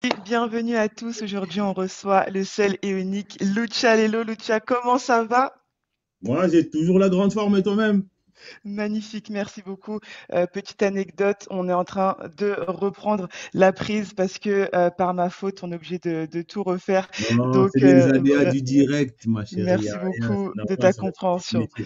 Et bienvenue à tous. Aujourd'hui, on reçoit le seul et unique Lucha. Hello Lucha, comment ça va? Moi, j'ai toujours la grande forme et toi-même. Magnifique, merci beaucoup. Petite anecdote, on est en train de reprendre la prise parce que par ma faute, on est obligé de tout refaire. Non, c'est Donc, les aléas voilà, du direct, ma chérie. Il n'y merci a rien, beaucoup c'est de normal, ta ça fait partie du compréhension. métier.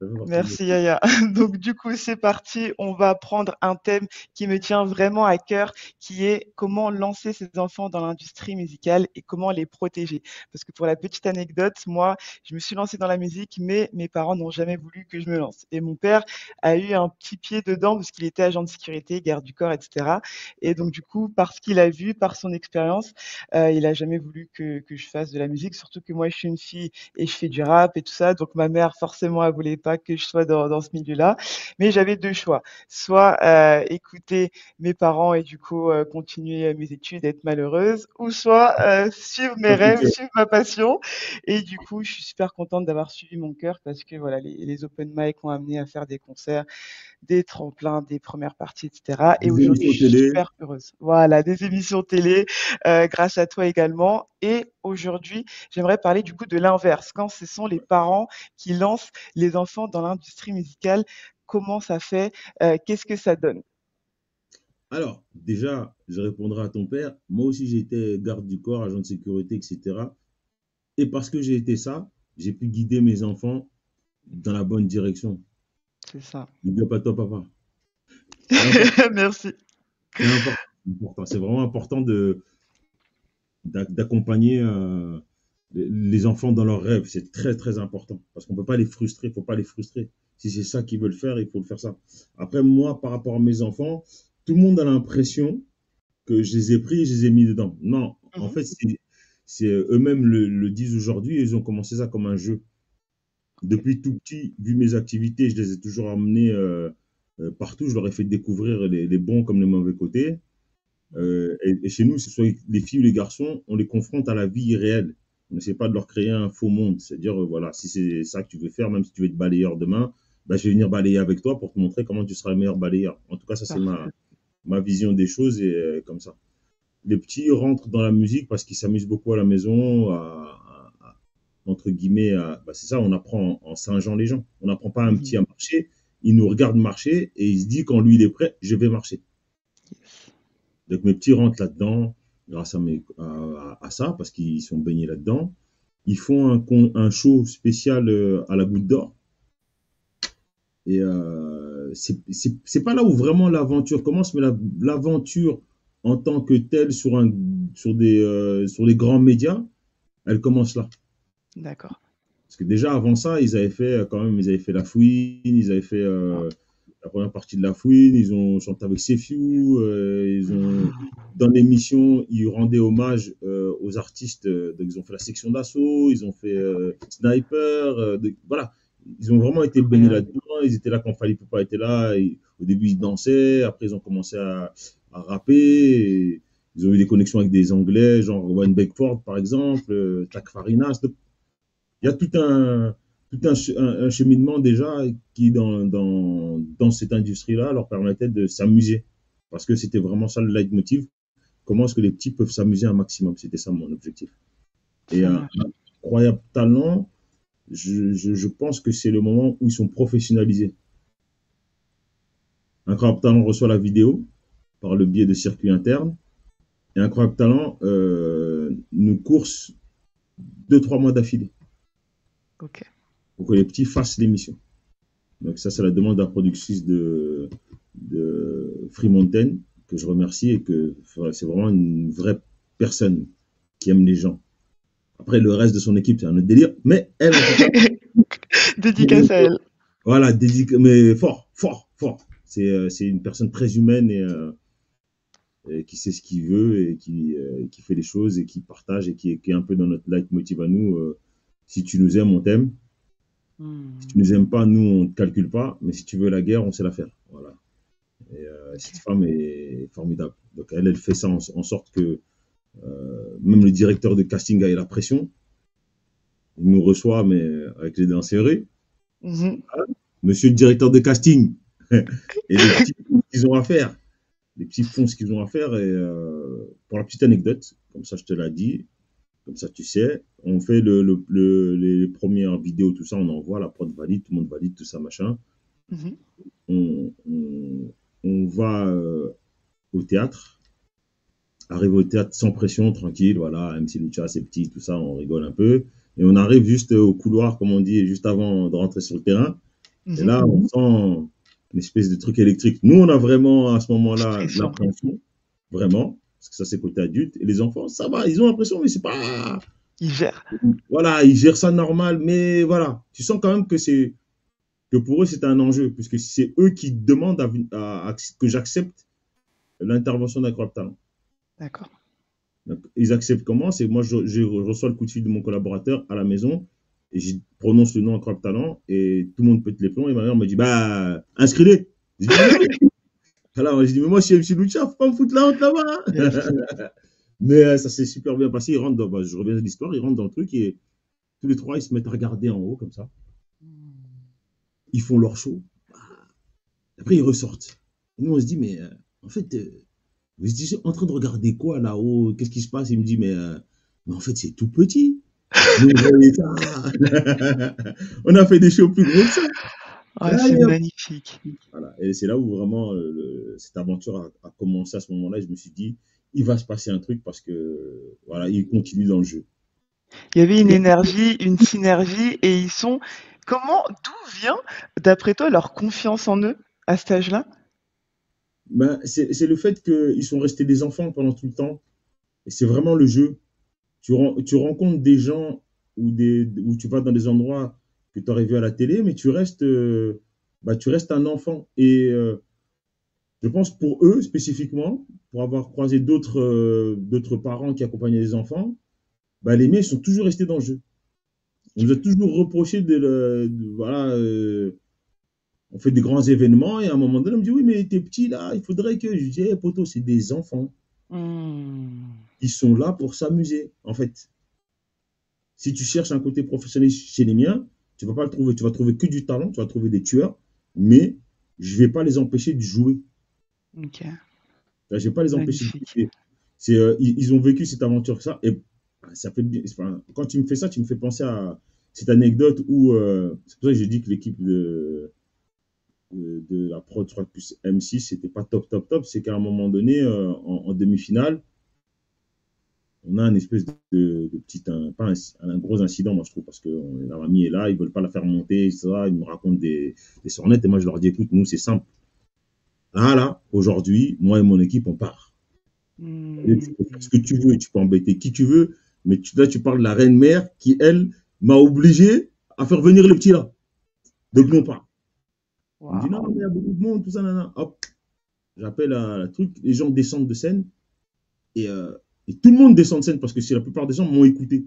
Ça fait partie du Merci métier. Yaya. Donc du coup, c'est parti. On va prendre un thème qui me tient vraiment à cœur, qui est comment lancer ses enfants dans l'industrie musicale et comment les protéger. Parce que pour la petite anecdote, moi, je me suis lancée dans la musique, mais mes parents n'ont jamais voulu que je me lance. Et mon père a eu un petit pied dedans parce qu'il était agent de sécurité, garde du corps, etc. Et donc D'accord. du coup, parce qu'il a vu, par son expérience, il a jamais voulu que je fasse de la musique. Surtout que moi, je suis une fille et je fais du rap et tout ça. Donc ma mère, forcément, elle voulait pas que je sois dans ce milieu-là. Mais j'avais deux choix. Soit écouter mes parents et du coup continuer mes études, être malheureuse, ou soit suivre mes Le rêves, futur. suivre ma passion. Et du coup, je suis super contente d'avoir suivi mon cœur parce que voilà, les open mic m'ont amené à faire des concerts, des tremplins, des premières parties, etc. Et Des aujourd'hui, émissions je suis télé. super heureuse. Voilà, des émissions télé, grâce à toi également. Et aujourd'hui, j'aimerais parler du coup de l'inverse, quand ce sont les parents qui lancent les enfants dans l'industrie musicale. Comment ça fait? Qu'est-ce que ça donne? Alors, déjà, je répondrai à ton père. Moi aussi, j'ai été garde du corps, agent de sécurité, etc. Et parce que j'ai été ça, j'ai pu guider mes enfants dans la bonne direction. C'est ça. Big up à toi, papa. C'est important. Merci. C'est important. C'est vraiment important d'accompagner les enfants dans leurs rêves. C'est très, très important. Parce qu'on ne peut pas les frustrer. Il ne faut pas les frustrer. Si c'est ça qu'ils veulent faire, il faut le faire ça. Après, moi, par rapport à mes enfants, tout le monde a l'impression que je les ai pris et je les ai mis dedans. Non, en Mhm. fait, c'est eux-mêmes le disent aujourd'hui. Ils ont commencé ça comme un jeu. Ok. Depuis tout petit, vu mes activités, je les ai toujours amenés partout. Je leur ai fait découvrir les bons comme les mauvais côtés. Mhm. Et chez nous, que ce soit les filles ou les garçons, on les confronte à la vie réelle. On n'essaie pas de leur créer un faux monde. C'est-à-dire, voilà, si c'est ça que tu veux faire, même si tu veux être balayeur demain, bah, je vais venir balayer avec toi pour te montrer comment tu seras le meilleur balayeur. En tout cas, ça, c'est Parfait. ma vision des choses et comme ça. Les petits rentrent dans la musique parce qu'ils s'amusent beaucoup à la maison, entre guillemets, bah, c'est ça, on apprend en singeant les gens. On n'apprend pas à un petit Mhm. à marcher, il nous regarde marcher et il se dit quand lui il est prêt, je vais marcher. Yes. Donc mes petits rentrent là-dedans grâce à ça, parce qu'ils sont baignés là-dedans. Ils font un show spécial à la Goutte d'Or. Et c'est pas là où vraiment l'aventure commence, mais l'aventure en tant que telle sur des grands médias, elle commence là. D'accord. Parce que déjà avant ça, ils avaient fait quand même, ils avaient fait La Fouine, ils avaient fait Wow. la première partie de La Fouine, ils ont chanté avec Sefiu, ils ont dans l'émission, ils rendaient hommage aux artistes, donc ils ont fait la section d'assaut, ils ont fait Sniper, voilà, ils ont vraiment été baignés Incroyable. là-dedans, ils étaient là quand Fally Poupa était là, au début ils dansaient, après ils ont commencé à rapper, ils ont eu des connexions avec des Anglais, genre Wayne Beckford par exemple, Tak Farinas, il y a un cheminement déjà qui, dans cette industrie-là, leur permettait de s'amuser. Parce que c'était vraiment ça le leitmotiv. Comment est-ce que les petits peuvent s'amuser un maximum? C'était ça mon objectif. Et Ça un marche. incroyable talent, je pense que c'est le moment où ils sont professionnalisés. Incroyable talent reçoit la vidéo par le biais de circuits internes. Et incroyable talent nous course 2, 3 mois d'affilée Ok. pour que les petits fassent l'émission. Donc ça, c'est la demande de la productrice de Free Mountain, que je remercie et que c'est vraiment une vraie personne qui aime les gens. Après, le reste de son équipe, c'est un autre délire. Mais elle, en tout cas, Dédicace à elle. voilà, mais fort, fort, fort. C'est une personne très humaine et qui sait ce qu'il veut et qui fait les choses et qui partage et qui est un peu dans notre leitmotiv à nous. Si tu nous aimes, on t'aime. Si tu Hmm. nous aimes pas, nous, on ne te calcule pas. Mais si tu veux la guerre, on sait la faire. Voilà. Et cette Ok. femme est formidable. Donc elle fait ça en sorte que même le directeur de casting a eu la pression. Il nous reçoit, mais avec les dents serrées. Mhm. Monsieur le directeur de casting. Et les petits fonds qu'ils ont à faire. Les petits fonds qu'ils ont à faire. Et pour la petite anecdote, comme ça je te l'ai dit, comme ça tu sais, on fait les premières vidéos, tout ça, on envoie, la prod valide, tout le monde valide, tout ça, machin. Mhm. On va au théâtre, arrive au théâtre sans pression, tranquille, voilà, MC Lucha, c'est petit, tout ça, on rigole un peu. Et on arrive juste au couloir, comme on dit, juste avant de rentrer sur le terrain. Et Mhm. là, on sent une espèce de truc électrique. Nous, on a vraiment, à ce moment-là, de Stressant. l'appréhension, vraiment, parce que ça, c'est côté adulte. Et les enfants, ça va, ils ont l'impression, mais c'est pas... Il gère. Voilà, ils gèrent ça normal, mais voilà, tu sens quand même que pour eux, c'est un enjeu, puisque c'est eux qui demandent que j'accepte l'intervention d'un Crop Talent. D'accord. Donc, ils acceptent comment? C'est moi, je reçois le coup de fil de mon collaborateur à la maison et je prononce le nom Crop Talent et tout le monde pète les plombs et ma mère me dit, bah, inscris-les. Je dis, non. Alors, je dis, mais moi, je suis MC Lucha, faut pas me foutre la honte là-bas. Yes. Mais ça s'est super bien passé. Ils rentrent dans, je reviens de l'histoire, ils rentrent dans le truc et tous les trois, ils se mettent à regarder en haut comme ça. Ils font leur show. Après, ils ressortent. Et nous, on se dit, mais en fait, vous êtes en train de regarder quoi là-haut? Qu'est-ce qui se passe? Il me dit, mais en fait, c'est tout petit. Nous, on voyait ça. On a fait des shows plus gros que ça. Ah, c'est Allez, hop. magnifique. Voilà. Et c'est là où vraiment cette aventure a commencé à ce moment-là. Je me suis dit, il va se passer un truc parce que voilà, il continue dans le jeu. Il y avait une énergie, une synergie, et ils sont. D'où vient, d'après toi, leur confiance en eux à cet âge-là? Ben, c'est le fait qu'ils sont restés des enfants pendant tout le temps. Et c'est vraiment le jeu. Tu rencontres des gens où tu vas dans des endroits que tu aurais vu à la télé, mais tu restes un enfant. Et je pense pour eux spécifiquement, pour avoir croisé d'autres parents qui accompagnaient les enfants, bah, les miens ils sont toujours restés dans le jeu. On nous a toujours reproché voilà, on fait des grands événements et à un moment donné on me dit oui mais t'es petit là, il faudrait que je dis hey, poto c'est des enfants, Mmh. ils sont là pour s'amuser en fait. Si tu cherches un côté professionnel chez les miens, tu vas pas le trouver, tu vas trouver que du talent, tu vas trouver des tueurs, mais je vais pas les empêcher de jouer. OK, Je vais pas les empêcher de magnifique. jouer. Ils ont vécu cette aventure que ça et ça fait enfin, quand tu me fais ça, tu me fais penser à cette anecdote où c'est pour ça que j'ai dit que l'équipe de la prod 3 plus M6 c'était pas top top top, c'est qu'à un moment donné en demi-finale, on a un espèce de petit pas un gros incident moi je trouve parce que la mamie est là, ils veulent pas la faire monter, ça, ils me racontent des sornettes et moi je leur dis écoute nous c'est simple. Là aujourd'hui, moi et mon équipe on part. Et tu Mmh. peux faire ce que tu veux, tu peux embêter qui tu veux, mais là, tu parles de la reine-mère qui, elle, m'a obligé à faire venir le petit là. Donc, non pas. Il me dit non, Waouh! mais il y a beaucoup de monde, tout ça, nanana. Hop, j'appelle la truc, les gens descendent de scène et, euh, et tout le monde descend de scène parce que la plupart des gens m'ont écouté.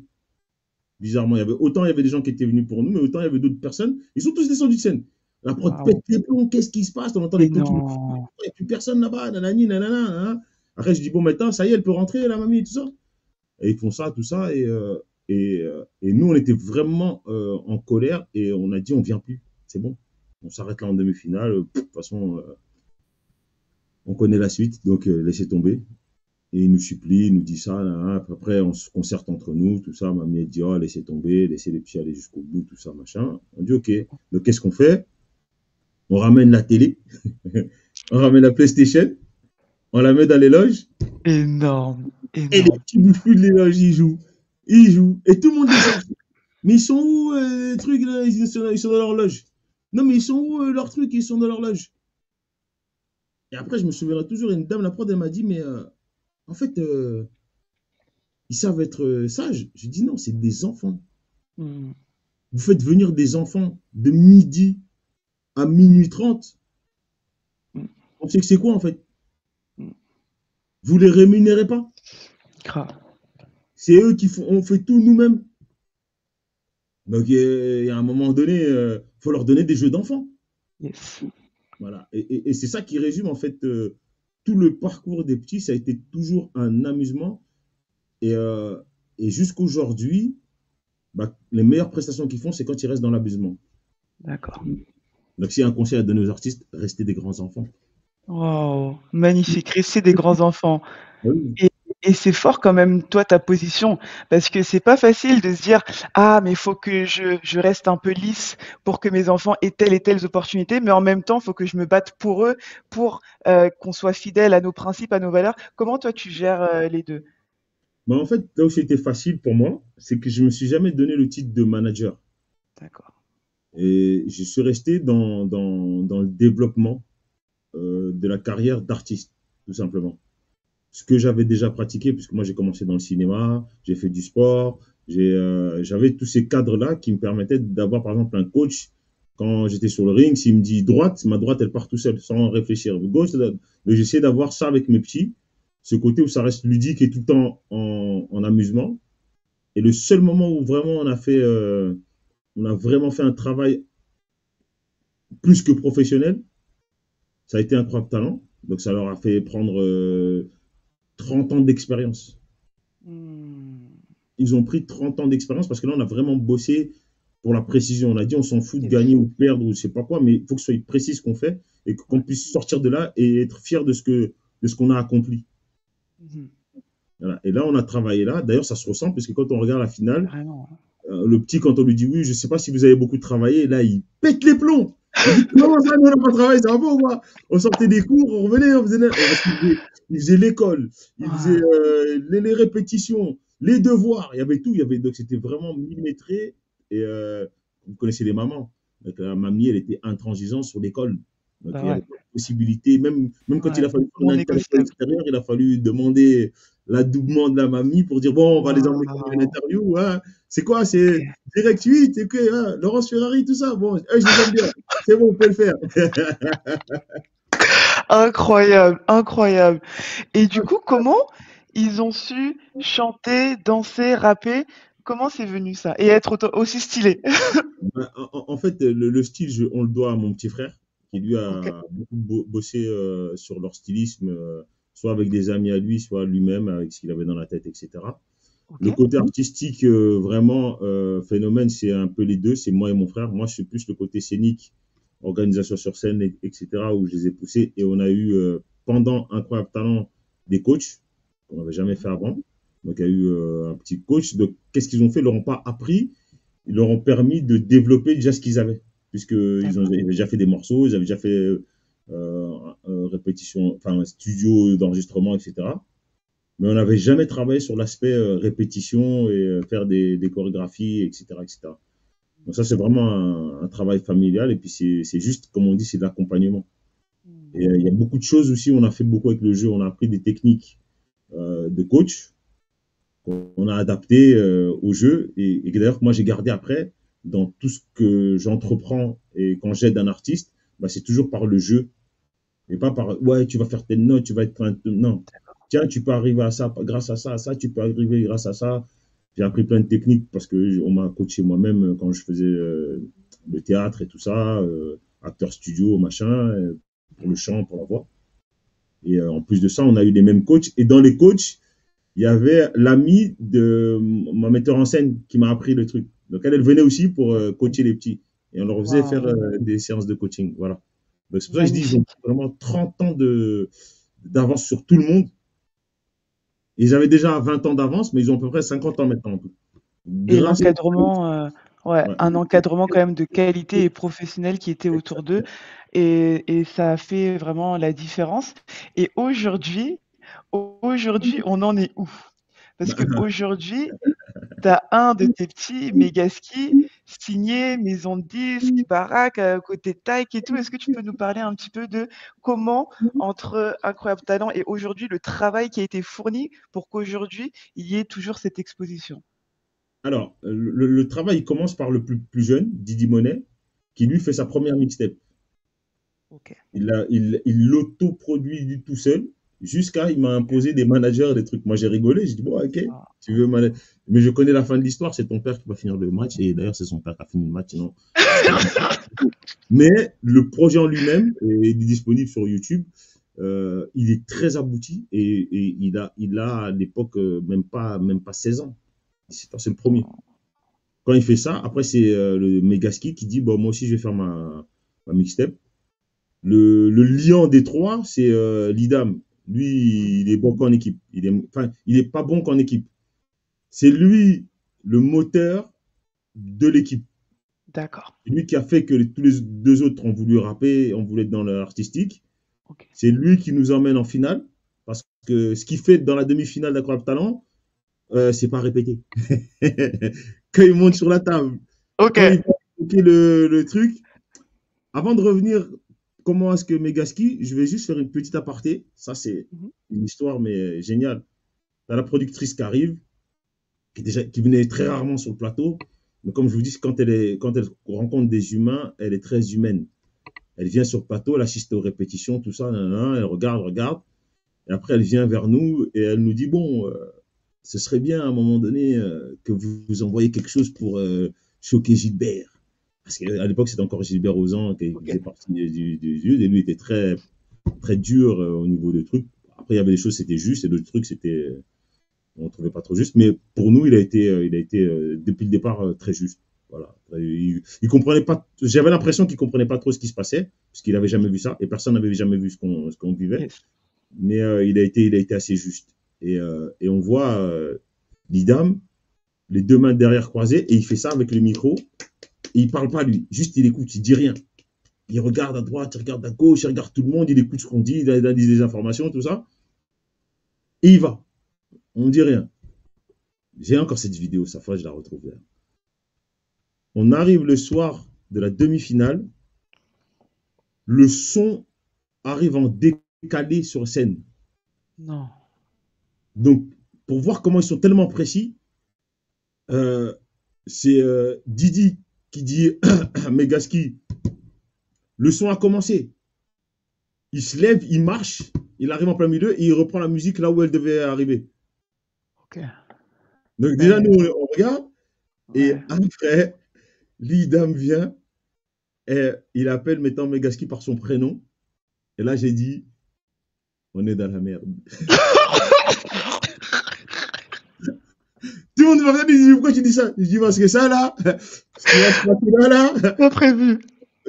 Bizarrement, il y avait des gens qui étaient venus pour nous, mais autant il y avait d'autres personnes. Ils sont tous descendus de scène. La prod pète Waouh! les plombs, qu'est-ce qui se passe? On entend Mais les trucs qui me disent, non! il n'y a plus personne là-bas, nanani, nanana. Hein. Après, je dis bon, maintenant, ça y est, elle peut rentrer, la mamie, et tout ça. Et ils font ça, tout ça. Et nous, on était vraiment en colère et on a dit, on ne vient plus. C'est bon. On s'arrête là en demi-finale. De toute façon, on connaît la suite. Donc, laissez tomber. Et il nous supplie, il nous dit ça. Là. Après, on se concerte entre nous, tout ça. Mamie, elle dit, oh, laissez tomber, laissez les petits aller jusqu'au bout, tout ça, machin. On dit, OK. Donc, qu'est-ce qu'on fait? On ramène la télé. On ramène la PlayStation. On la met dans les loges. Énorme, Et les énorme. petits bouffus de les loges, ils jouent. Ils jouent. Et tout le monde descend. Mais ils sont où les trucs là ils sont dans leur loge. Non, mais ils sont où leurs trucs? Ils sont dans leur loge. Et après, je me souviendrai toujours, une dame, la prod, elle m'a dit, mais en fait, ils savent être sages. Je dis non, c'est des enfants. Mmh. Vous faites venir des enfants de midi à minuit 30. Mmh. On sait que c'est quoi en fait? Mmh. Vous les rémunérez pas? Grave. C'est eux qui font, on fait tout nous-mêmes. Donc, il y a un moment donné, faut leur donner des jeux d'enfants. Yes. Voilà. Et c'est ça qui résume en fait tout le parcours des petits. Ça a été toujours un amusement. Et, euh, et jusqu'aujourd'hui, bah, les meilleures prestations qu'ils font, c'est quand ils restent dans l'abusement. D'accord. Donc, s'il y a un conseil à donner aux artistes, restez des grands enfants. Waouh! Magnifique. Rester des grands enfants. Oui. Et c'est fort quand même, toi, ta position, parce que c'est pas facile de se dire: «Ah, mais il faut que je reste un peu lisse pour que mes enfants aient telle et telles opportunités, mais en même temps, il faut que je me batte pour eux, pour, qu'on soit fidèle à nos principes, à nos valeurs». Comment toi tu gères, les 2? Mais en fait, là où c'était facile pour moi, c'est que je me suis jamais donné le titre de manager. D'accord. Et je suis resté dans le développement de la carrière d'artiste, tout simplement. Ce que j'avais déjà pratiqué, puisque moi j'ai commencé dans le cinéma, j'ai fait du sport, j'avais tous ces cadres-là qui me permettaient d'avoir par exemple un coach. Quand j'étais sur le ring, s'il me dit droite, ma droite elle part tout seul, sans réfléchir. Gauche, j'essaie d'avoir ça avec mes petits, ce côté où ça reste ludique et tout le temps en amusement. Et le seul moment où vraiment on a vraiment fait un travail plus que professionnel, ça a été Incroyable Talent. Donc ça leur a fait prendre 30 ans d'expérience. Mmh. Ils ont pris 30 ans d'expérience parce que là, on a vraiment bossé pour la précision. On a dit, on s'en fout de C'est gagner ou fou. de perdre ou je sais pas quoi, mais il faut que ce soit précis ce qu'on fait et qu'on Ouais. puisse sortir de là et être fier de ce qu'on a accompli. Mmh. Voilà. Et là, on a travaillé là. D'ailleurs, ça se ressent parce que quand on regarde la finale, Vraiment, hein. le petit, quand on lui dit oui, je sais pas si vous avez beaucoup travaillé, là, il pète les plombs. Il dit, comment ça, nous, on n'a pas travaillé, ça va pas ou quoi? On sortait des cours, on revenait, on faisait, parce il faisait l'école, il faisait Ah, les répétitions, les devoirs, il y avait tout, donc c'était vraiment millimétré. Et vous connaissez les mamans. Donc, la mamie, elle était intransigeante sur l'école. Donc, bah, il n'y avait ouais, pas de possibilité, même quand il ouais, a fallu faire non une interview à négociable. l'extérieur, il a fallu demander l'adoubement de la mamie pour dire, bon, on va les emmener faire une Waouh! interview, hein. C'est quoi? C'est OK. Direct 8, ok, hein, Laurence Ferrari, tout ça. Bon, je les aime bien. C'est bon, on peut le faire. Incroyable, incroyable. Et du coup, comment ils ont su chanter, danser, rapper? Comment c'est venu ça? Et être aussi stylés? Ben, en fait, le style, on le doit à mon petit frère, qui lui OK, a beaucoup bossé sur leur stylisme, soit avec des amis à lui, soit lui-même, avec ce qu'il avait dans la tête, etc. Le OK, côté artistique, vraiment, phénomène, c'est un peu les deux, c'est moi et mon frère. Moi, je suis plus le côté scénique, organisation sur scène, etc., où je les ai poussés. Et on a eu, pendant Incroyable Talent, des coachs qu'on n'avait jamais fait avant. Donc, il y a eu un petit coach. Donc, qu'est-ce qu'ils ont fait? Ils leur ont pas appris, ils leur ont permis de développer déjà ce qu'ils avaient, puisqu'd'accord. ils avaient déjà fait des morceaux, ils avaient déjà fait répétition, enfin, studio d'enregistrement, etc. Mais on n'avait jamais travaillé sur l'aspect répétition et faire des chorégraphies, etc., etc. Donc ça, c'est vraiment un travail familial. Et puis, c'est juste, comme on dit, c'est de l'accompagnement. Mmh. Et il y a beaucoup de choses aussi, on a fait beaucoup avec le jeu. On a appris des techniques de coach qu'on a adaptées au jeu. Et d'ailleurs, moi, j'ai gardé après, dans tout ce que j'entreprends et quand j'aide un artiste, bah, c'est toujours par le jeu. Et pas par, ouais, tu vas faire telle note, tu vas être. Non. Tiens, tu peux arriver à ça grâce à ça, tu peux arriver grâce à ça. J'ai appris plein de techniques parce que on m'a coaché moi-même quand je faisais le théâtre et tout ça, acteur studio, machin, pour le chant, pour la voix. Et en plus de ça, on a eu les mêmes coachs. Et dans les coachs, il y avait l'ami de mon metteur en scène qui m'a appris le truc. Donc elle venait aussi pour coacher les petits. Et on leur faisait faire Waouh, des séances de coaching. Voilà. Donc c'est pour ça que je dis, ils ont magnifique. vraiment 30 ans d'avance sur tout le monde. Ils avaient déjà 20 ans d'avance, mais ils ont à peu près 50 ans maintenant en tout. Et Grâce l'encadrement, ouais, ouais. un encadrement quand même de qualité et professionnel qui était autour d'eux et ça a fait vraiment la différence. Et aujourd'hui, on en est où? Parce qu'aujourd'hui, tu as un de tes petits, Megaski, signé maison de disques, baraque, côté Taïk et tout. Est-ce que tu peux nous parler un petit peu de comment, entre Incroyable Talent et aujourd'hui, le travail qui a été fourni pour qu'aujourd'hui, il y ait toujours cette exposition? Alors, le travail il commence par le plus jeune, Didi Monet, qui lui fait sa première mixtape. OK. Il l'autoproduit du tout seul, jusqu'à il m'a imposé des managers, des trucs. Moi, j'ai rigolé, j'ai dit, bon, ok, Ah, tu veux manager. Mais je connais la fin de l'histoire, c'est ton père qui va finir le match, et d'ailleurs, c'est son père qui a fini le match, non. Mais le projet en lui-même est disponible sur YouTube. Il est très abouti et il a à l'époque même pas 16 ans. C'est le premier. Quand il fait ça, après, c'est le Megaski qui dit bon, moi aussi, je vais faire ma mixtape. Le lion des trois, c'est Lidam. Lui, il est bon qu'en équipe. Enfin, il est pas bon qu'en équipe. C'est lui le moteur de l'équipe. D'accord. C'est lui qui a fait que tous les deux autres ont voulu rapper, ont voulu être dans l'artistique. Ok. C'est lui qui nous emmène en finale. Parce que ce qu'il fait dans la demi-finale d'Incroyable Talent, c'est pas répété. Quand il monte sur la table, Ok. quand il va évoquer le truc, avant de revenir, comment est-ce que Megaski, je vais juste faire une petite aparté. Ça, c'est Mhm. une histoire, mais géniale. T'as la productrice qui arrive, qui venait très rarement sur le plateau. Mais comme je vous dis, quand elle rencontre des humains, elle est très humaine. Elle vient sur le plateau, elle assiste aux répétitions, tout ça, elle regarde. Et après, elle vient vers nous et elle nous dit, bon, ce serait bien à un moment donné que vous envoyiez quelque chose pour choquer Gilbert. Parce qu'à l'époque, c'était encore Gilbert Rozan qui Ok. faisait partie du jeu. Et lui était très, très dur au niveau des trucs. Après, il y avait des choses, c'était juste, et d'autres trucs, on ne trouvait pas trop juste. Mais pour nous, il a été depuis le départ, très juste. Voilà. Il comprenait pas, j'avais l'impression qu'il comprenait pas trop ce qui se passait, parce qu'il avait jamais vu ça, et personne n'avait jamais vu ce qu'on vivait. Yes. Mais il a été assez juste. Et on voit Lidam, les deux mains derrière croisées, et il fait ça avec le micro. Et il parle pas lui, juste il écoute, il dit rien. Il regarde à droite, il regarde à gauche, il regarde tout le monde, il écoute ce qu'on dit, il analyse des informations, tout ça. Et il va. On ne dit rien. J'ai encore cette vidéo, sa fois je la retrouve là. On arrive le soir de la demi-finale, le son arrive en décalé sur scène. Non. Donc, pour voir comment ils sont tellement précis, euh, c'est Didi qui dit à Megaski, le son a commencé. Il se lève, il marche, il arrive en plein milieu et il reprend la musique là où elle devait arriver. Ok. Donc déjà, Ouais. nous, on regarde et Ouais. après, Lidam vient et il appelle mettant Megaski par son prénom. Et là, j'ai dit, on est dans la merde. Tout le monde m'a regardé, il dit, pourquoi tu dis ça? Je dis, parce que ça, là, ce qui va se passer là. Pas prévu.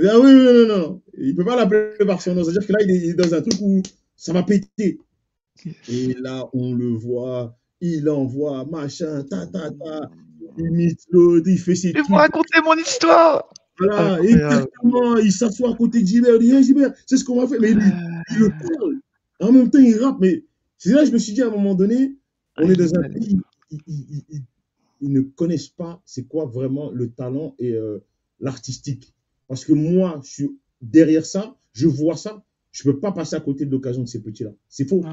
Ah oui, non, non, non. Il ne peut pas l'appeler par son nom. C'est-à-dire que là, il est dans un truc où ça va péter. Yes. Et là, on le voit, il envoie, machin, il imite l'autre, il fait ses Et vous trucs. racontez mon histoire. Voilà, Incroyable. exactement. Il s'assoit à côté de Gilbert, il dit, hey, Gilbert, c'est ce qu'on va faire. Mais il le parle. En même temps, il rappe. Mais c'est là que je me suis dit à un moment donné, on est Il est dans un balèze. pays, ils ne connaissent pas c'est quoi vraiment le talent et l'artistique. Parce que moi, je suis derrière ça, je vois ça, je ne peux pas passer à côté de l'occasion de ces petits-là. C'est faux. Ouais.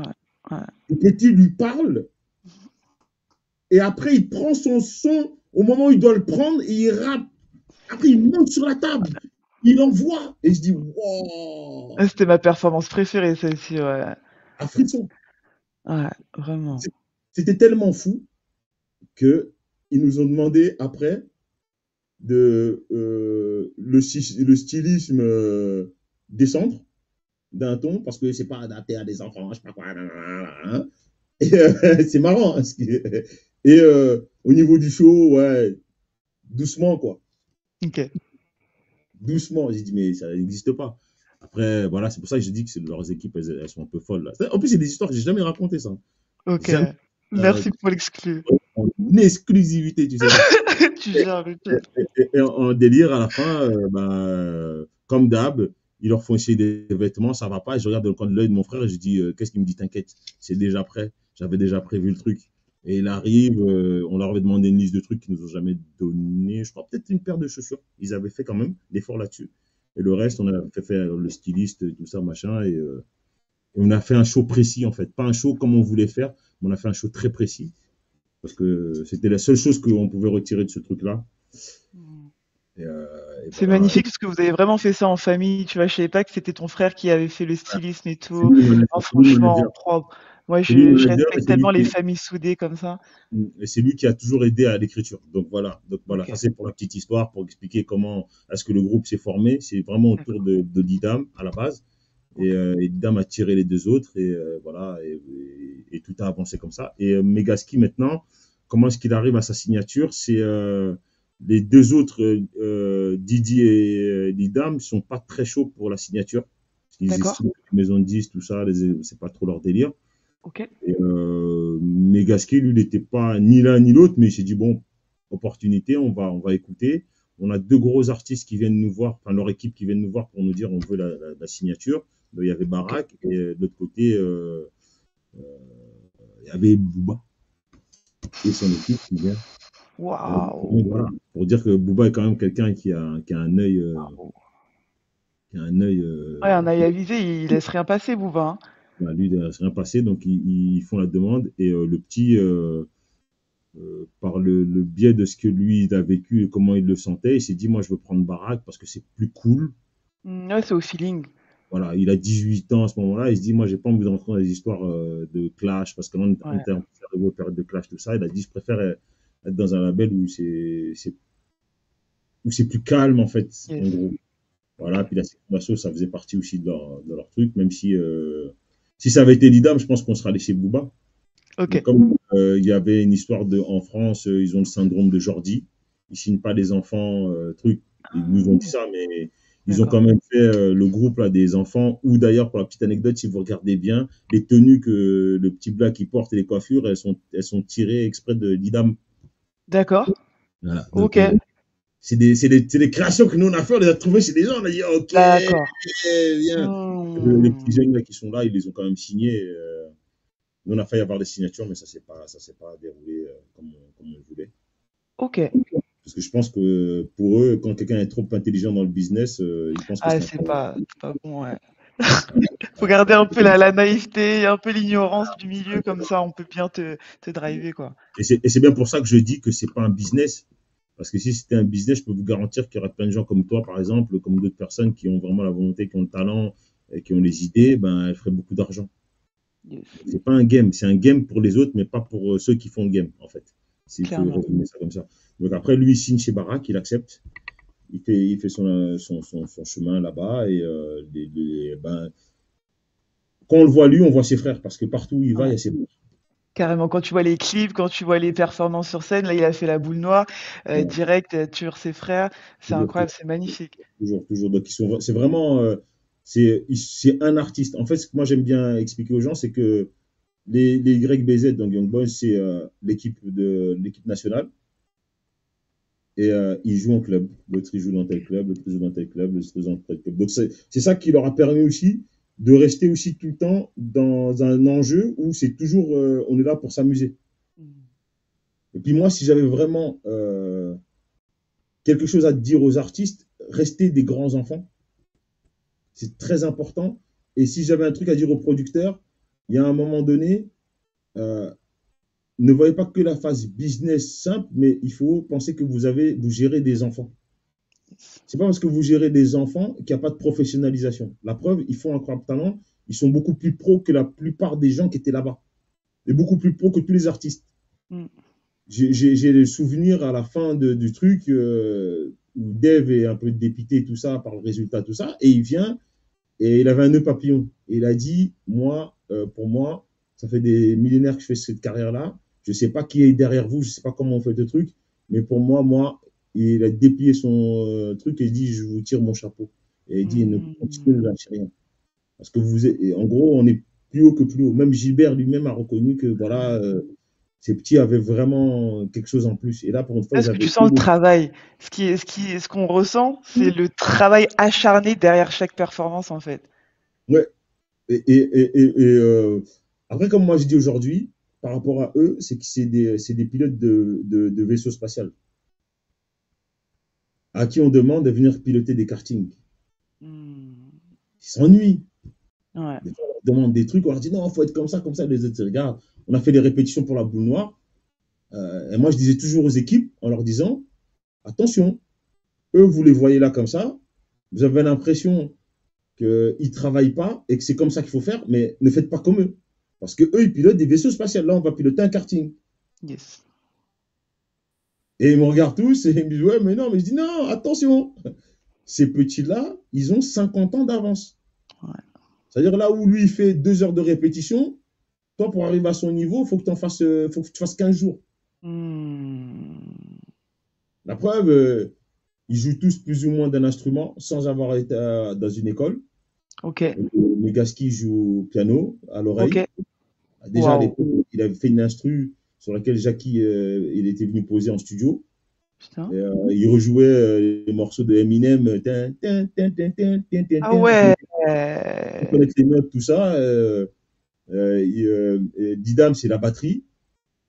Ouais. Le petit lui parle et après il prend son son au moment où il doit le prendre et il rappe. Après il monte sur la table, il envoie et je dis wow, Ah, c'était ma performance préférée, celle-ci, ouais. à frisson. Ouais, vraiment. C'était tellement fou que ils nous ont demandé après de le stylisme descendre d'un ton parce que c'est pas adapté à des enfants, je sais pas quoi. Hein. Et c'est marrant. Hein, et au niveau du show, ouais, doucement quoi. Ok. Doucement. J'ai dit, mais ça n'existe pas. Après, voilà, c'est pour ça que je dis que leurs équipes, elles sont un peu folles. Là. En plus, c'est des histoires que j'ai jamais racontées, ça. Ok. Jamais. Euh, Merci pour l'exclu. en exclusivité, tu sais. Tu gères, ok. Et en délire, à la fin, comme d'hab, ils leur font essayer des vêtements, ça va pas. Et je regarde dans le coin de l'œil de mon frère et je dis, qu'est-ce qu'il me dit? T'inquiète, c'est déjà prêt. J'avais déjà prévu le truc. Et il arrive, on leur avait demandé une liste de trucs qu'ils nous ont jamais donné. Je crois peut-être une paire de chaussures. Ils avaient fait quand même l'effort là-dessus. Et le reste, on a fait faire le styliste, tout ça, machin. Et on a fait un show précis, en fait. Pas un show comme on voulait faire, mais on a fait un show très précis. Parce que c'était la seule chose qu'on pouvait retirer de ce truc-là. Et, C'est voilà. magnifique parce que vous avez vraiment fait ça en famille. Tu vois, je savais pas que c'était ton frère qui avait fait le stylisme et C'est tout. lui le Oh, manager. franchement, propre. Moi, C'est lui le je manager et respecte tellement les familles soudées comme ça. c'est lui qui a toujours aidé à l'écriture. Donc voilà. Donc voilà. Ok. Ça c'est pour la petite histoire, pour expliquer comment est-ce que le groupe s'est formé. C'est vraiment autour D'accord. de Didam à la base. Ok. Et Didam a tiré les deux autres et voilà. Et tout a avancé comme ça. Et Megaski maintenant, comment est-ce qu'il arrive à sa signature? C'est les deux autres, Didi et Didam, sont pas très chauds pour la signature. Parce qu'ils D'accord. estiment que les maisons de 10, tout ça, c'est pas trop leur délire. Ok. Et, Megaski, lui, il n'était pas ni l'un ni l'autre, mais il s'est dit, bon, opportunité, on va écouter. On a deux gros artistes qui viennent nous voir, enfin leur équipe qui viennent nous voir pour nous dire on veut la signature. Donc, il y avait Ok. Barak et de l'autre côté, il y avait Booba et son équipe qui vient. Waouh. Donc, voilà, pour dire que Booba est quand même quelqu'un qui a un œil, qui a un œil Ouais, un œil avisé, il laisse rien passer, Booba, hein. bah, lui, il ne s'est rien passé, donc ils font la demande et le petit, par le biais de ce que lui il a vécu et comment il le sentait, il s'est dit moi je veux prendre Barak parce que c'est plus cool. Ouais, c'est au feeling. Voilà, il a 18 ans à ce moment-là, il se dit moi j'ai pas envie d'entrer dans les histoires de clash parce que là on Ouais. était arrivé aux périodes de clash tout ça. Il a dit je préfère être dans un label où c'est plus calme en fait Yes. en gros. Voilà, puis la Section ça faisait partie aussi de leur truc, même si ça avait été l'IDAM, je pense qu'on serait allé chez Booba. Ok. Mais comme il y avait une histoire en France, ils ont le syndrome de Jordi, ils signent pas les enfants, truc. Ils nous ont dit Ah, ça, mais ils ont d'accord. quand même fait le groupe là, des enfants, ou d'ailleurs, pour la petite anecdote, si vous regardez bien, les tenues que le petit black il porte et les coiffures, elles sont tirées exprès de l'IDAM. D'accord. Voilà. Donc, Ok. c'est des créations que nous on a fait, on les a trouvées chez des gens, on a dit ok, D'accord. viens. Les petits Hmm. jeunes là, qui sont là, ils les ont quand même signés. Nous, on a failli avoir des signatures, mais ça s'est pas déroulé comme on voulait. Ok. Parce que je pense que pour eux, quand quelqu'un est trop intelligent dans le business, ils pensent que Ah, c'est un travail. c'est pas bon, ouais. Faut garder un peu la naïveté, un peu l'ignorance du milieu, comme ça on peut bien te driver, quoi. Et c'est bien pour ça que je dis que c'est pas un business. Parce que si c'était un business, je peux vous garantir qu'il y aurait plein de gens comme toi, par exemple, comme d'autres personnes qui ont vraiment la volonté, qui ont le talent, et qui ont les idées, ben, elles feraient beaucoup d'argent. Yes, C'est pas un game, c'est un game pour les autres, mais pas pour ceux qui font le game, en fait. S'il faut clairement. résumer ça comme ça. Donc après, lui, il signe chez Barak, il accepte. Il fait son chemin là-bas et ben, quand on le voit lui, on voit ses frères parce que partout où il va, il Ouais. y a ses frères. Carrément, quand tu vois les clips, quand tu vois les performances sur scène, là, il a fait la boule noire, Voilà. direct, sur ses frères. C'est Toujours, incroyable, c'est magnifique. toujours, toujours. Donc, c'est vraiment, c'est un artiste. En fait, ce que moi j'aime bien expliquer aux gens, c'est que les YBZ, donc Young Boys, c'est l'équipe nationale. Et ils jouent en club. L'autre, il joue dans tel club, l'autre, il joue dans tel club, l'autre, il joue dans tel club. Donc, c'est ça qui leur a permis aussi de rester aussi tout le temps dans un enjeu où c'est toujours, on est là pour s'amuser. Mmh. Et puis moi, si j'avais vraiment quelque chose à dire aux artistes, restez des grands enfants. C'est très important. Et si j'avais un truc à dire aux producteurs, il y a un moment donné, euh, ne voyez pas que la phase business simple, mais il faut penser que vous gérez des enfants. C'est pas parce que vous gérez des enfants qu'il n'y a pas de professionnalisation. La preuve, ils font un incroyable talent. Ils sont beaucoup plus pros que la plupart des gens qui étaient là-bas. Et beaucoup plus pros que tous les artistes. Mmh. J'ai le souvenir à la fin du truc où Dave est un peu dépité, tout ça, par le résultat, tout ça. Et il vient et il avait un nœud papillon. Et il a dit, moi, pour moi, ça fait des millénaires que je fais cette carrière-là. Je ne sais pas qui est derrière vous, je ne sais pas comment on fait le truc. Mais pour moi, il a déplié son truc et il dit, je vous tire mon chapeau. Et il dit, ne continuez, ne Mmh. lâchez rien. Parce que en gros, on est plus haut que plus haut. Même Gilbert lui-même a reconnu que voilà, ces petits avaient vraiment quelque chose en plus. Et là, pour une fois, ils Parce que tu avaient. sens le travail. Ce qu'on ressent, c'est le travail acharné derrière chaque performance, en fait. Ouais. Après, comme moi je dis aujourd'hui, par rapport à eux, c'est que c'est des pilotes de vaisseaux spatial à qui on demande de venir piloter des kartings. Mmh. Ils s'ennuient. Ouais. Des fois, on leur demande des trucs, on leur dit non, il faut être comme ça, comme ça. Les autres, ils regardent. On a fait des répétitions pour la boule noire. Et moi, je disais toujours aux équipes en leur disant attention, eux, vous les voyez là comme ça. Vous avez l'impression qu'ils ne travaillent pas et que c'est comme ça qu'il faut faire, mais ne faites pas comme eux. Parce qu'eux, ils pilotent des vaisseaux spatials. Là, on va piloter un karting. Yes. Et ils me regardent tous et ils me disent ouais, mais non, mais je dis non, attention. Ces petits-là, ils ont 50 ans d'avance. Ouais. C'est-à-dire là où lui, il fait 2 heures de répétition, toi, pour arriver à son niveau, il faut que tu fasses 15 jours. Mmh. La preuve, ils jouent tous plus ou moins d'un instrument sans avoir été dans une école. OK. Megaski joue au piano à l'oreille. OK. Déjà à Waouh, l'époque, il avait fait une instru sur laquelle Jackie, il était venu poser en studio. putain. Et, il rejouait les morceaux de Eminem, Ah il ouais. fallait connaître les notes, tout ça. Didam, c'est la batterie,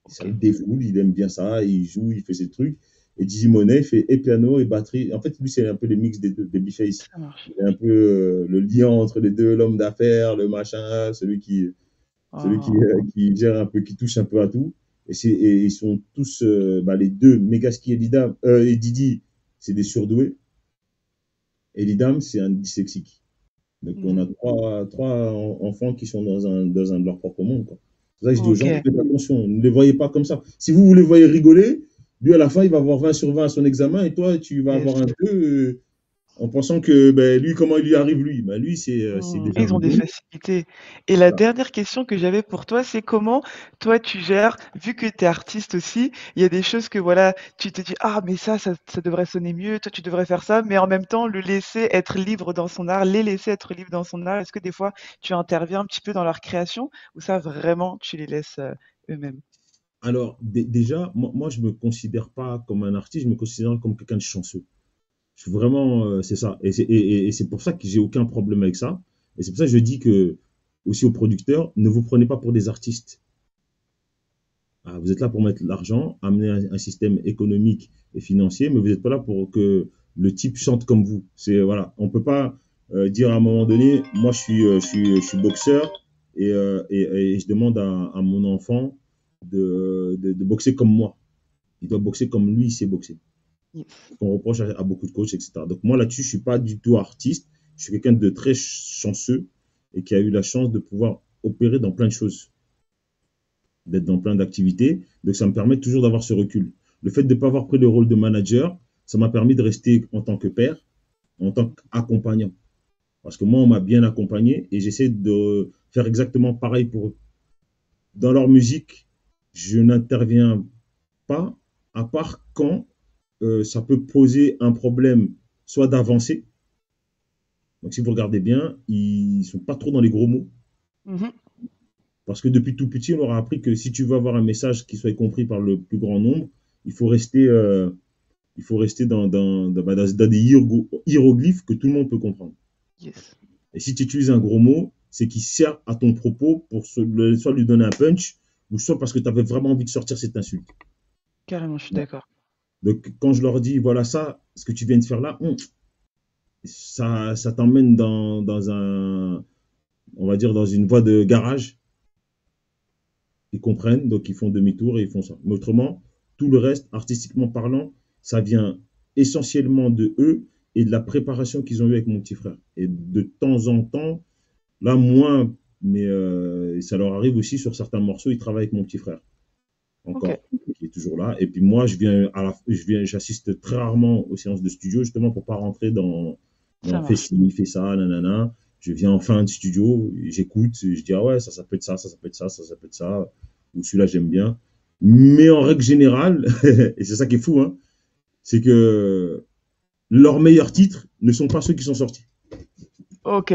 ça Ok, le défoule, il aime bien ça, il joue, il fait ses trucs. Et Dizzy Monet fait et piano et batterie. En fait, lui, c'est un peu le mix des deux, Babyface. ça marche. Il est un peu le lien entre les deux, l'homme d'affaires, le machin, qui gère un peu, qui touche un peu à tout. Et ils sont tous, les deux, Megaski et Didam, et Didi, c'est des surdoués. Et Didam, c'est un dyslexique. Donc, on Mhm. a trois enfants qui sont dans un de leur propre monde, quoi. C'est ça que je dis aux Ok. gens, faites attention, ne les voyez pas comme ça. Si vous les voyez rigoler, lui, à la fin, il va avoir 20 sur 20 à son examen et toi, tu vas Yes. avoir un 2 en pensant que ben, lui, comment il lui arrive, lui ben, lui, c'est Mmh. déjà Ils un ont des bon. facilités et la Voilà. dernière question que j'avais pour toi, c'est comment toi tu gères, vu que tu es artiste aussi, il y a des choses que voilà, tu te dis: «Ah mais ça devrait sonner mieux, toi tu devrais faire ça», mais en même temps le laisser être libre dans son art, les laisser être libres dans son art. Est-ce que des fois tu interviens un petit peu dans leur création ou ça vraiment tu les laisses, eux-mêmes? Alors, déjà, moi, je me considère pas comme un artiste, je me considère comme quelqu'un de chanceux. Je suis vraiment, c'est ça. Et c'est pour ça que j'ai aucun problème avec ça. Et c'est pour ça que je dis que, aussi aux producteurs, ne vous prenez pas pour des artistes. Ah, vous êtes là pour mettre l'argent, amener un système économique et financier, mais vous n'êtes pas là pour que le type chante comme vous. C'est, voilà, on peut pas dire à un moment donné, moi je suis boxeur et je demande à mon enfant de boxer comme moi. Il doit boxer comme lui, il sait boxer. Yes. Qu'on reproche à beaucoup de coachs, etc. Donc moi là-dessus, je suis pas du tout artiste. Je suis quelqu'un de très chanceux et qui a eu la chance de pouvoir opérer dans plein de choses, d'être dans plein d'activités. Donc ça me permet toujours d'avoir ce recul. Le fait de ne pas avoir pris le rôle de manager, ça m'a permis de rester en tant que père, en tant qu'accompagnant. Parce que moi, on m'a bien accompagné et j'essaie de faire exactement pareil pour eux. Dans leur musique, je n'interviens pas, à part quand ça peut poser un problème, soit d'avancée. Donc, si vous regardez bien, ils ne sont pas trop dans les gros mots. Mmh. Parce que depuis tout petit, on leur a appris que si tu veux avoir un message qui soit compris par le plus grand nombre, il faut rester, dans des hiéroglyphes que tout le monde peut comprendre. Yes. Et si tu utilises un gros mot, c'est qu'il sert à ton propos pour soit lui donner un punch, ou soit parce que tu avais vraiment envie de sortir cette insulte. Carrément, je suis d'accord. Donc, quand je leur dis, voilà ça, ce que tu viens de faire là, ça t'emmène on va dire, dans une voie de garage. Ils comprennent, donc ils font demi-tour et ils font ça. Mais autrement, tout le reste, artistiquement parlant, ça vient essentiellement de eux et de la préparation qu'ils ont eue avec mon petit frère. Et de temps en temps, là moins, mais ça leur arrive aussi sur certains morceaux, ils travaillent avec mon petit frère, OK, encore, qui est toujours là. Et puis moi, j'assiste très rarement aux séances de studio, justement pour pas rentrer ça dans fais marche. ci, fais ça, nanana. Je viens en fin de studio, j'écoute, je dis ah ouais, ça peut être ça, ça peut être ça, ça peut être ça, ou celui-là j'aime bien. Mais en règle générale, et c'est ça qui est fou, hein, c'est que leurs meilleurs titres ne sont pas ceux qui sont sortis. OK,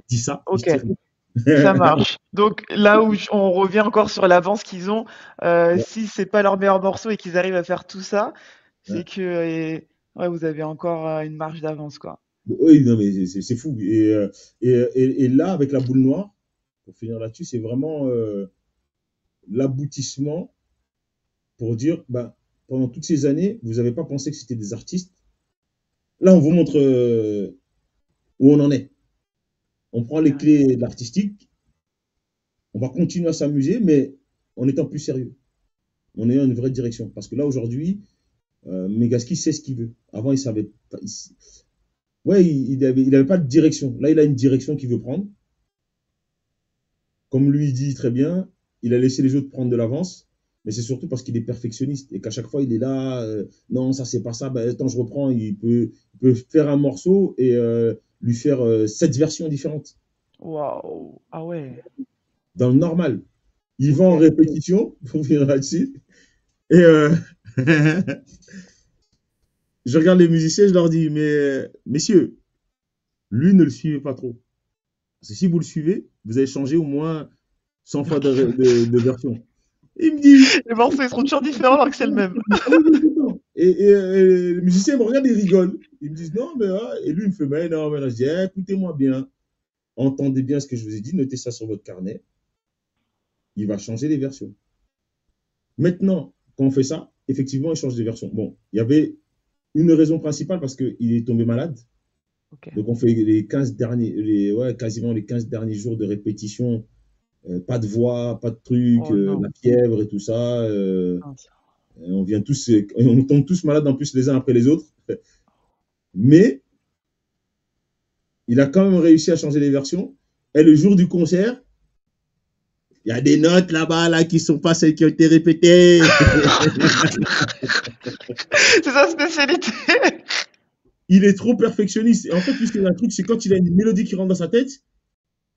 Dis ça, je OK. dis rien. Ça marche. Donc là où on revient encore sur l'avance qu'ils ont, Ouais, si c'est pas leur meilleur morceau et qu'ils arrivent à faire tout ça, c'est ouais. que, ouais, vous avez encore, une marge d'avance, quoi. Oui, non, mais c'est fou. Et là, avec la boule noire, pour finir là-dessus, c'est vraiment l'aboutissement pour dire, bah, pendant toutes ces années, vous n'avez pas pensé que c'était des artistes. Là, on vous montre où on en est. On prend les Carrément. clés de l'artistique, on va continuer à s'amuser, mais en étant plus sérieux, en ayant une vraie direction. Parce que là, aujourd'hui, Megaski sait ce qu'il veut. Avant, il savait pas. Ouais, il avait pas de direction. Là, il a une direction qu'il veut prendre. Comme lui dit très bien, il a laissé les autres prendre de l'avance, mais c'est surtout parce qu'il est perfectionniste et qu'à chaque fois il est là, non, ça c'est pas ça, ben, attends, je reprends, il peut faire un morceau et lui faire 7 versions différentes. Waouh! Ah ouais, Dans le normal, il va en OK. répétition, pour finir là-dessus, et je regarde les musiciens, je leur dis, mais messieurs, lui ne le suivez pas trop. Parce que si vous le suivez, vous allez changer au moins 100 fois Ok. de version. Il me dit, Les morceaux, ils seront toujours différents alors que c'est le même. ah oui, oui, tout le temps. Le musicien me regarde et rigole. Ils me disent, non, mais, ah, et lui, il me fait, mais non, mais là, je dis, eh, écoutez-moi bien, entendez bien ce que je vous ai dit, notez ça sur votre carnet, il va changer les versions. Maintenant, quand on fait ça, effectivement, il change les versions. Bon, il y avait une raison principale parce qu'il est tombé malade. Ok. Donc, on fait les 15 derniers, ouais, quasiment les 15 derniers jours de répétition. Pas de voix, pas de truc, Oh non. la fièvre et tout ça. Mince. On tombe tous malades en plus les uns après les autres. Mais il a quand même réussi à changer les versions. Et le jour du concert, il y a des notes là-bas là, qui ne sont pas celles qui ont été répétées. C'est sa spécialité. Il est trop perfectionniste. Et en fait, puisque un truc, c'est quand il a une mélodie qui rentre dans sa tête,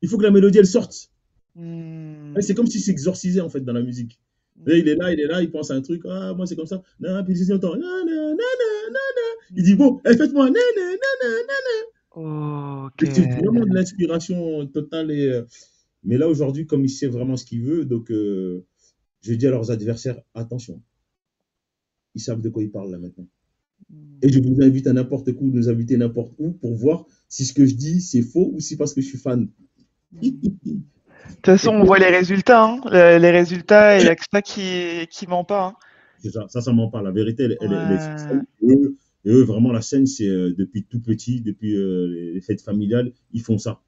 il faut que la mélodie, elle sorte. C'est Hmm. comme s'il s'exorcisait en fait dans la musique. Et il est là, il pense à un truc, ah, moi c'est comme ça. Non, puis il entend, il dit, bon, faites-moi, Ok. c'est vraiment de l'inspiration totale. Mais là, aujourd'hui, comme il sait vraiment ce qu'il veut, donc je dis à leurs adversaires, attention, ils savent de quoi ils parlent là maintenant. Et je vous invite à n'importe où, nous inviter n'importe où pour voir si ce que je dis, c'est faux ou si parce que je suis fan. De toute façon, on voit les résultats, hein. Les résultats, il n'y a que ça qui ment pas, hein. C'est ça, ça m'en parle. La vérité, elle est sur scène. Ouais. Et eux, vraiment, la scène, c'est depuis tout petit, depuis les fêtes familiales, ils font ça.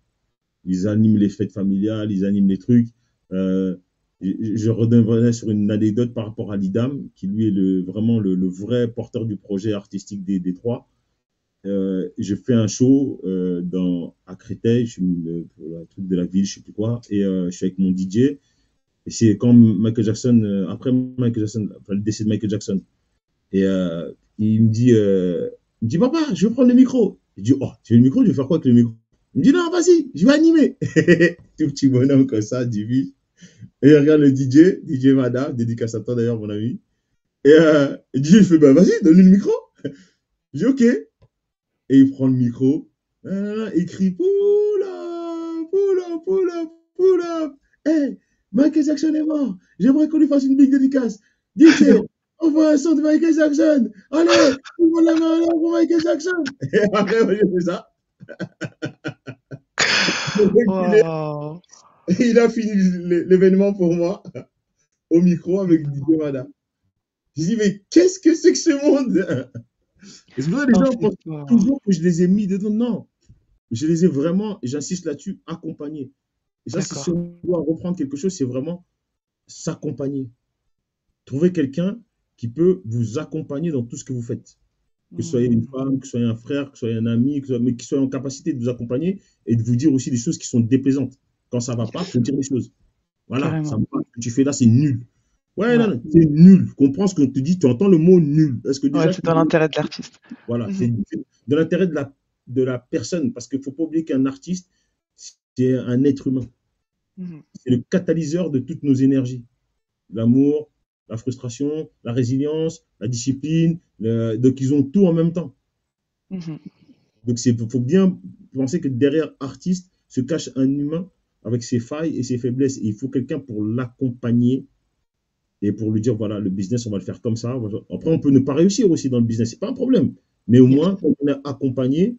Ils animent les fêtes familiales, ils animent les trucs. Euh, je reviendrai sur une anecdote par rapport à l'IDAM, qui lui est vraiment le vrai porteur du projet artistique des trois. Je fais un show à Créteil, je suis pour le truc de la ville, je sais plus quoi, et je suis avec mon DJ. Et c'est quand Michael Jackson, après Michael Jackson, enfin, le décès de Michael Jackson, et il me dit, papa, je vais prendre le micro. Je dis, oh, tu veux le micro, je vais faire quoi avec le micro? Il me dit, non, vas-y, je vais animer. Tout petit bonhomme comme ça, divise. Et il regarde le DJ Mada, dédicace à toi d'ailleurs, mon ami. Et DJ, il fait, bah vas-y, donne-lui le micro. Je dis, ok. Et il prend le micro, il crie, pull up, pull up, pull up, pull up. Hey, Michael Jackson est mort. J'aimerais qu'on lui fasse une big dédicace. DJ, envoie un son de Michael Jackson. Allez, tout le monde la main là pour Michael Jackson. Et après, moi, j'ai fait ça. Waouh. Il a fini l'événement pour moi au micro avec DJ Mada. Je dis, mais qu'est-ce que c'est que ce monde? Et c'est pour ça que les Non, gens c'est pensent fort. toujours que je les ai mis dedans. Non, je les ai vraiment, j'insiste là-dessus, accompagnés. Et ça, c'est si D'accord. on doit reprendre quelque chose, c'est vraiment s'accompagner. Trouver quelqu'un qui peut vous accompagner dans tout ce que vous faites. Que ce soit une Hmm. femme, que ce soit un frère, que ce soit un ami, mais qui soit en capacité de vous accompagner et de vous dire aussi des choses qui sont déplaisantes. Quand ça ne va pas, il faut dire les choses. Voilà, ça Carrément. va pas. Ce que tu fais là, c'est nul. Ouais, non, Ouais. non, c'est nul. Comprends ce que te dit, tu entends le mot nul. Est-ce que Ouais, déjà c'est tu dans l'intérêt de l'artiste. voilà, Mhm. c'est de l'intérêt de la personne, parce qu'il ne faut pas oublier qu'un artiste, c'est un être humain. Mhm. C'est le catalyseur de toutes nos énergies. L'amour, la frustration, la résilience, la discipline. Donc, ils ont tout en même temps. Mhm. Donc, il faut bien penser que derrière artiste se cache un humain avec ses failles et ses faiblesses. Et il faut quelqu'un pour l'accompagner et pour lui dire, voilà, le business, on va le faire comme ça. Après, on peut ne pas réussir aussi dans le business, c'est pas un problème. Mais au Yes. moins, quand on est accompagné,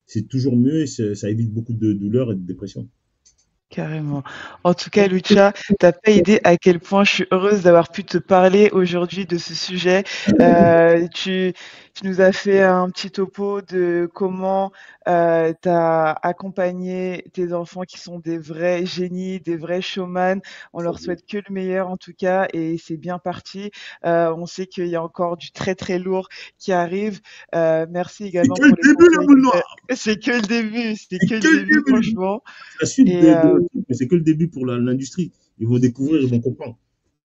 c'est toujours mieux et ça évite beaucoup de douleurs et de dépression. Carrément. En tout cas, Lucia, t'as pas idée à quel point je suis heureuse d'avoir pu te parler aujourd'hui de ce sujet. Tu nous as fait un petit topo de comment tu as accompagné tes enfants qui sont des vrais génies, des vrais showman. On leur souhaite que le meilleur en tout cas et c'est bien parti. On sait qu'il y a encore du très très lourd qui arrive. Merci C'est également que le pour les début, la conseils boule que noire. c'est que le début, c'est C'est que le que le début début. franchement. C'est la suite Et mais c'est que le début pour l'industrie. Ils vont découvrir, ils yes, vont comprendre.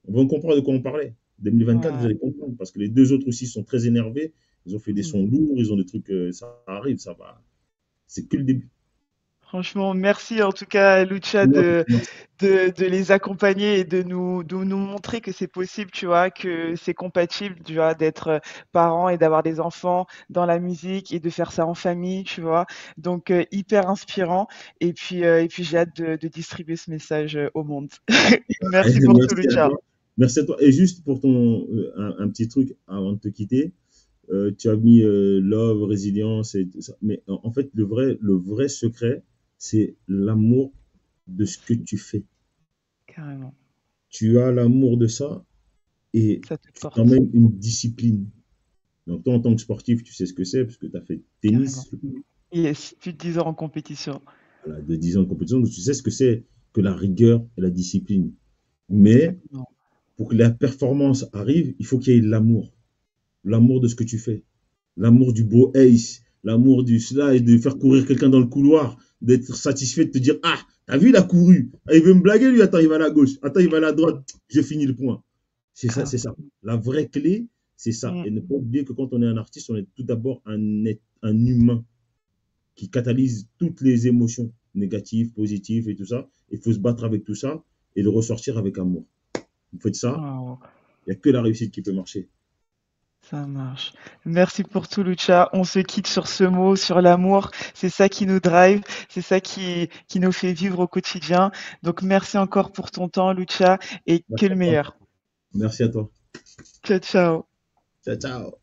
Ils vont comprendre de quoi on parlait. 2024, vous ouais. allez comprendre. Parce que les deux autres aussi sont très énervés. Ils ont fait des Mmh. sons lourds, ils ont des trucs, ça arrive, ça va. C'est que le début. Franchement, merci en tout cas, Lucia, Moi, de les accompagner et de nous montrer que c'est possible, tu vois, que c'est compatible, tu vois, d'être parent et d'avoir des enfants dans la musique et de faire ça en famille, tu vois. Donc, hyper inspirant. Et puis j'ai hâte de distribuer ce message au monde. Merci pour tout, merci à Lucia. toi. Merci à toi. Et juste pour ton un petit truc avant de te quitter, tu as mis love, résilience et tout ça. Mais en fait, le vrai secret, c'est l'amour de ce que tu fais. Carrément. Tu as l'amour de ça et Ça te tu porte. t'emmènes une discipline. Donc, toi, en tant que sportif, tu sais ce que c'est, parce que tu as fait Carrément. tennis, Yes, plus de 10 ans en compétition. voilà, de 10 ans de compétition, donc tu sais ce que c'est que la rigueur et la discipline. Mais Exactement. pour que la performance arrive, il faut qu'il y ait l'amour. L'amour de ce que tu fais. L'amour du beau ace, l'amour du slide, de faire courir quelqu'un dans le couloir, d'être satisfait de te dire ah, t'as vu, il a couru. Ah, il veut me blaguer, lui, attends, il va à la gauche, attends, il va à la droite, j'ai fini le point. C'est ça, c'est Grave. ça. La vraie clé, c'est ça. Mm. Et ne pas oublier que quand on est un artiste, on est tout d'abord un humain qui catalyse toutes les émotions négatives, positives et tout ça. Il faut se battre avec tout ça et le ressortir avec amour. Vous faites ça, Wow. il n'y a que la réussite qui peut marcher. Ça marche. Merci pour tout, Lucia. On se quitte sur ce mot, sur l'amour. C'est ça qui nous drive, c'est ça qui nous fait vivre au quotidien. Donc, merci encore pour ton temps, Lucia, et que Merci le à toi. meilleur. Merci à toi. Ciao, ciao. Ciao, ciao.